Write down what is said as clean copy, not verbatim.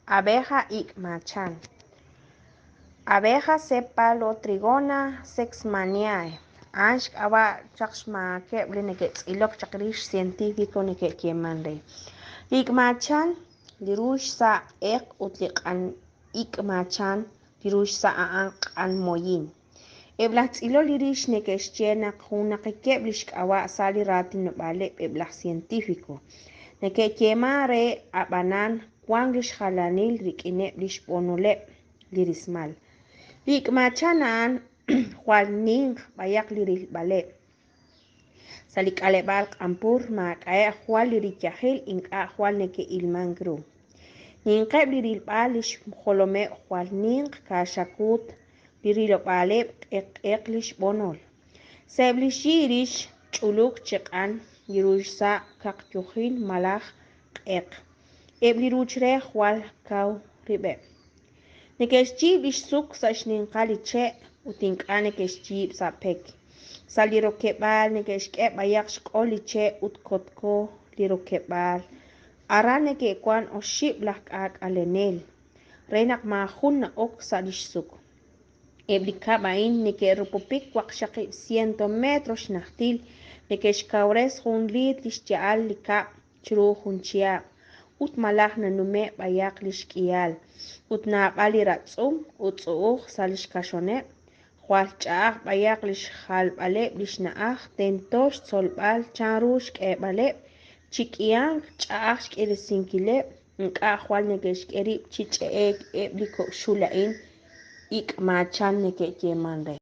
Abeja icmachan. Abeja cepalotrigona sexmaniae. Anx awa chaqxma keble neketz'ilok chaqrix científico nekekemanre. Icmachan lirush sa ek utliq'an icmachan lirush sa q'an moyin. Eblatz'ilo lirix nekexchenaq junaqikeb awa sali rati nob'aleb eblaj científico. Nekekema re abanan Juan lix jalanil rik'ineb lix b'onoleb lirismal. Icmachanan Juanin bayak lirilb'aleb. Salik'aleb'al q'anpur mak'aya Juan lirikyajil ink'a Juan neke'ilman kru. Ninqeb lirilb'al lix jolome'w Juanin kaxakut lirilob'aleb q'eq lix b'onol. Seb lix yirix ch'uluk chiq'an lirush sa qaqyujil malaj q'eq. Eb liruch re Juan kaw rib'eb. Nekexchib lix suk sa xninqal iche' utink'a nekexchib sa pek. Sa lirokeb'al nekexk'eb bayak xq'ol iche' utkotko lirokeb'al. Ara nekekuan oxib' laj k'ak'alenel. Re naqmajun na'ok sa lix suk. Eb likab a'in nekerupupik waqxaqib 100 metros xnajtil nekexkawres jun lit lix cha'al likab chruj jun chihab. Ut malaj nanume' bayak lix k'iyal. Ut nab'al liratz'um utz'u'uj sa lix kaxoneb'. Jwal ch'a'aj bayak lix jalb'aleb lix na'aj tentox tzolb'al chanrux k'eb'aleb' chik'iyan ch'a'aj xk'irisinkileb' ink'a jwal nekexk'erib' chi ch'e'ek eb' li ko'kxula'in icmachan neke'keman re.